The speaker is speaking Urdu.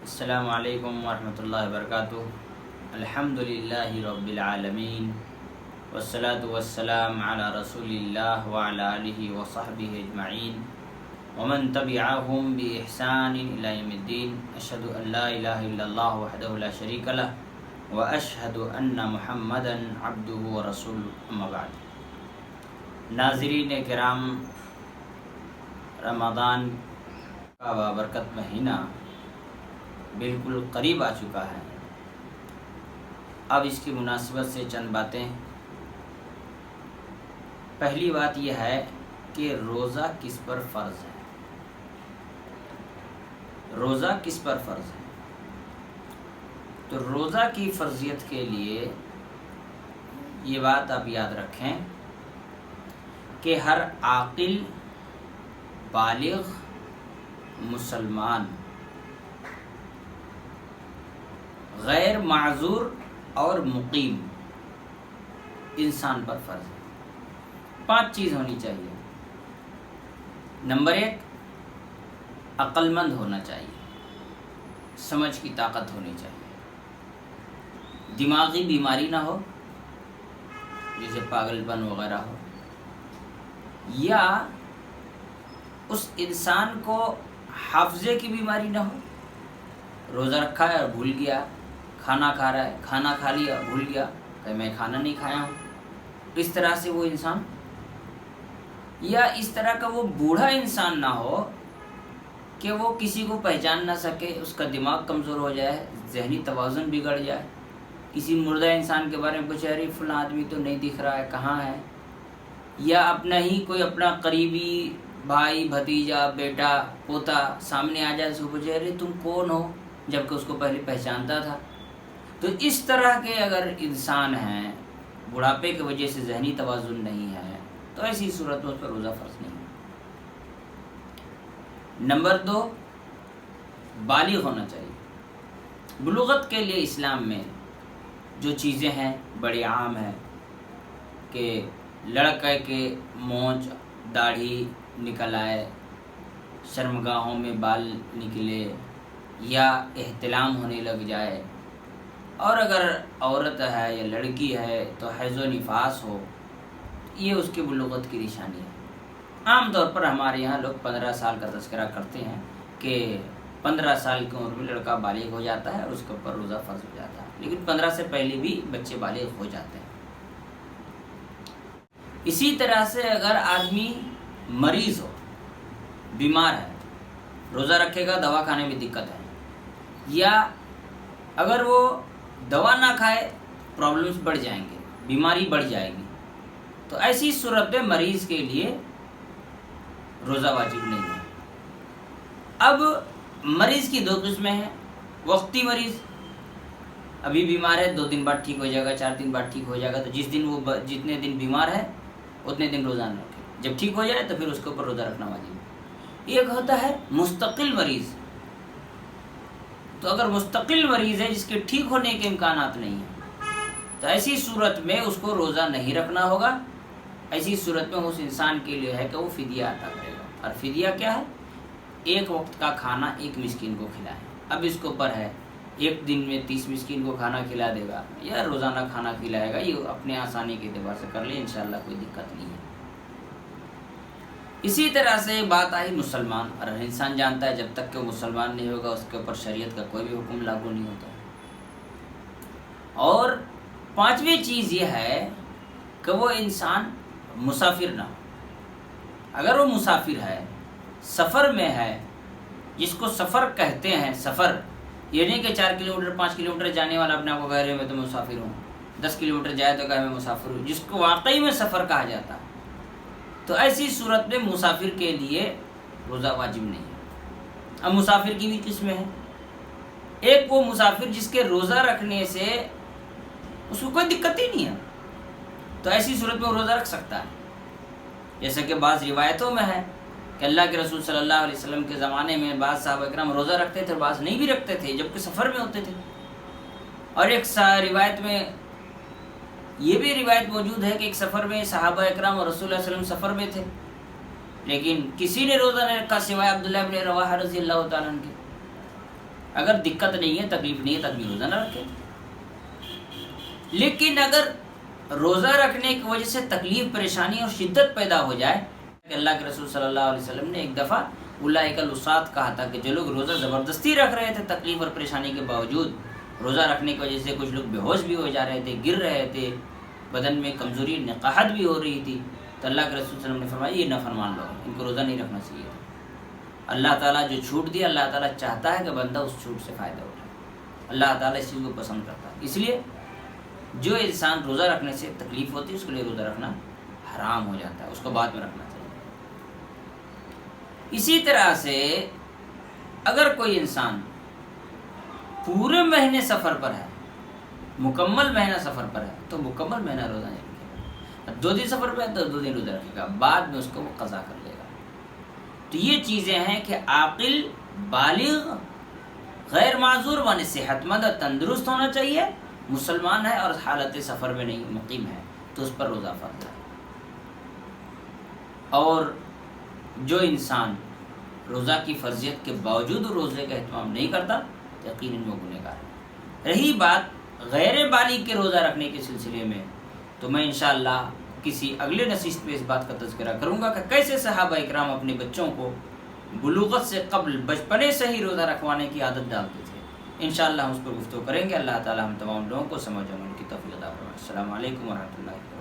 السلام علیکم ورحمۃ اللہ وبرکاتہ۔ الحمدللہ رب العالمین والصلاة والسلام علی رسول اللہ وعلی آلہ وصحبہ اجمعین ومن تبعہم بإحسان الی یوم الدین۔ اشہد ان لا الہ الا اللہ وحدہ لا شریک لہ واشہد ان محمدا عبدہ ورسولہ، اما بعد۔ ناظرین کرام، رمضان کا بابرکت مہینہ بالکل قریب آ چکا ہے۔ اب اس کی مناسبت سے چند باتیں۔ پہلی بات یہ ہے کہ روزہ کس پر فرض ہے۔ روزہ کس پر فرض ہے؟ تو روزہ کی فرضیت کے لیے یہ بات آپ یاد رکھیں کہ ہر عاقل بالغ مسلمان غیر معذور اور مقیم انسان پر فرض ہے۔ 5 چیز ہونی چاہیے۔ نمبر 1، عقل مند ہونا چاہیے، سمجھ کی طاقت ہونی چاہیے، دماغی بیماری نہ ہو جیسے پاگل پن وغیرہ ہو، یا اس انسان کو حافظے کی بیماری نہ ہو، روزہ رکھا ہے اور بھول گیا، کھانا کھا رہا ہے، کھانا کھا لیا بھول گیا کہ میں کھانا نہیں کھایا ہوں، اس طرح سے وہ انسان، یا اس طرح کا وہ بوڑھا انسان نہ ہو کہ وہ کسی کو پہچان نہ سکے، اس کا دماغ کمزور ہو جائے، ذہنی توازن بگڑ جائے، کسی مردہ انسان کے بارے میں پوچھے ارے فلاں آدمی تو نہیں دکھ رہا ہے، کہاں ہے، یا اپنا ہی کوئی اپنا قریبی بھائی بھتیجا بیٹا پوتا سامنے آ جائے، اس کو پوچھے ارے تم کون ہو، جبکہ اس کو پہلے پہچانتا تھا۔ تو اس طرح کے اگر انسان ہیں، بڑھاپے کی وجہ سے ذہنی توازن نہیں ہے، تو ایسی صورت میں اس پر روزہ فرض نہیں ہے۔ نمبر 2، بالغ ہونا چاہیے۔ بلوغت کے لیے اسلام میں جو چیزیں ہیں بڑی عام ہیں کہ لڑکے کے مونچھ داڑھی نکل آئے، شرمگاہوں میں بال نکلے، یا احتلام ہونے لگ جائے، اور اگر عورت ہے یا لڑکی ہے تو حیض و نفاس ہو، یہ اس کی بلوغت کی نشانی ہے۔ عام طور پر ہمارے یہاں لوگ 15 سال کا تذکرہ کرتے ہیں کہ 15 سال کی عمر میں لڑکا بالغ ہو جاتا ہے اور اس کے اوپر روزہ فرض ہو جاتا ہے، لیکن 15 سے پہلے بھی بچے بالغ ہو جاتے ہیں۔ اسی طرح سے اگر آدمی مریض ہو، بیمار ہے، روزہ رکھے گا دوا کھانے میں دقت ہے، یا اگر وہ دوا نہ کھائے پرابلمس بڑھ جائیں گے، بیماری بڑھ جائے گی، تو ایسی صورت میں مریض کے لیے روزہ واجب نہیں ہے۔ اب مریض کی 2 قسمیں ہیں۔ وقتی مریض، ابھی بیمار ہے، 2 دن بعد ٹھیک ہو جائے گا، 4 دن بعد ٹھیک ہو جائے گا، تو جس دن وہ جتنے دن بیمار ہے اتنے دن روزہ نہ رکھے، جب ٹھیک ہو جائے تو پھر اس کے اوپر روزہ رکھنا واجب ہے۔ ایک ہوتا ہے مستقل مریض، تو اگر مستقل مریض ہے جس کے ٹھیک ہونے کے امکانات نہیں ہیں، تو ایسی صورت میں اس کو روزہ نہیں رکھنا ہوگا۔ ایسی صورت میں اس انسان کے لیے ہے کہ وہ فدیہ عطا کرے گا، اور فدیہ کیا ہے؟ 1 وقت کا کھانا 1 مسکین کو کھلائے۔ اب اس کے اوپر ہے 1 دن میں 30 مسکین کو کھانا کھلا دے گا یا روزانہ کھانا کھلائے گا، یہ اپنے آسانی کے اعتبار سے کر لے، انشاءاللہ کوئی دقت نہیں ہے۔ اسی طرح سے بات آئی مسلمان، اور انسان جانتا ہے جب تک کہ وہ مسلمان نہیں ہوگا اس کے اوپر شریعت کا کوئی بھی حکم لاگو نہیں ہوتا۔ اور 5ویں چیز یہ ہے کہ وہ انسان مسافر نہ ہو۔ اگر وہ مسافر ہے، سفر میں ہے، جس کو سفر کہتے ہیں، سفر یہ نہیں کہ 4 کلومیٹر 5 کلومیٹر جانے والا اپنے آپ کو کہہ رہے میں تو مسافر ہوں، 10 کلومیٹر جائے تو کہے میں مسافر ہوں، جس کو واقعی میں سفر کہا جاتا ہے، تو ایسی صورت میں مسافر کے لیے روزہ واجب نہیں ہے۔ اب مسافر کی بھی قسمیں ہیں۔ ایک وہ مسافر جس کے روزہ رکھنے سے اس کو کوئی دقت ہی نہیں ہے، تو ایسی صورت میں وہ روزہ رکھ سکتا ہے۔ جیسا کہ بعض روایتوں میں ہے کہ اللہ کے رسول صلی اللہ علیہ وسلم کے زمانے میں بعض صحابہ کرام روزہ رکھتے تھے، بعض نہیں بھی رکھتے تھے، جبکہ سفر میں ہوتے تھے۔ اور ایک روایت میں یہ بھی روایت موجود ہے کہ ایک سفر میں صحابہ اکرام اور رسول اللہ صلی اللہ علیہ وسلم سفر میں تھے، لیکن کسی نے روزہ نہیں رکھا سوائے عبداللہ بن رواحہ رضی اللہ تعالیٰ عنہ کے۔ اگر دقت نہیں ہے، تکلیف نہیں ہے تو آدمی روزہ نہ رکھے۔ لیکن اگر روزہ رکھنے کی وجہ سے تکلیف، پریشانی اور شدت پیدا ہو جائے، کہ اللہ کے رسول صلی اللہ علیہ وسلم نے ایک دفعہ اولئک الوساط کہا تھا کہ جو لوگ روزہ زبردستی رکھ رہے تھے تکلیف اور پریشانی کے باوجود، روزہ رکھنے کی وجہ سے کچھ لوگ بے ہوش بھی ہو جا رہے تھے، گر رہے تھے، بدن میں کمزوری، نقاہت بھی ہو رہی تھی، تو اللہ کے رسول صلی اللہ علیہ وسلم نے فرمایا یہ نافرمان لوگ، ان کو روزہ نہیں رکھنا چاہیے۔ اللہ تعالیٰ جو چھوٹ دیا، اللہ تعالیٰ چاہتا ہے کہ بندہ اس چھوٹ سے فائدہ اٹھائے، اللہ تعالیٰ اس چیز کو پسند کرتا ہے۔ اس لیے جو انسان روزہ رکھنے سے تکلیف ہوتی ہے اس کے لیے روزہ رکھنا حرام ہو جاتا ہے، اس کو بعد میں رکھنا چاہیے۔ اسی طرح سے اگر کوئی انسان پورے مہینے سفر پر ہے، مکمل مہینہ سفر پر ہے، تو مکمل مہینہ روزہ نہیں رکھے گا۔ 2 دن سفر پہ ہے تو 2 دن روزہ رکھے گا، بعد میں اس کو وہ قضا کر لے گا۔ تو یہ چیزیں ہیں کہ عاقل، بالغ، غیر معذور مانے صحت مند اور تندرست ہونا چاہیے، مسلمان ہے اور حالت سفر میں نہیں، مقیم ہے، تو اس پر روزہ فرض ہے۔ اور جو انسان روزہ کی فرضیت کے باوجود روزے کا اہتمام نہیں کرتا، یقیناً وہ گنہگار ہے۔ رہی بات غیر بالغ کے روزہ رکھنے کے سلسلے میں، تو میں انشاءاللہ کسی اگلے نشست میں اس بات کا تذکرہ کروں گا کہ کیسے صحابہ اکرام اپنے بچوں کو بلوغت سے قبل بچپنے سے ہی روزہ رکھوانے کی عادت ڈالتے تھے۔ انشاءاللہ ہم اس پر گفتگو کریں گے۔ اللہ تعالی ہم تمام لوگوں کو سمجھ عمل کی توفیق عطا فرمائے۔ السلام علیکم ورحمۃ اللہ۔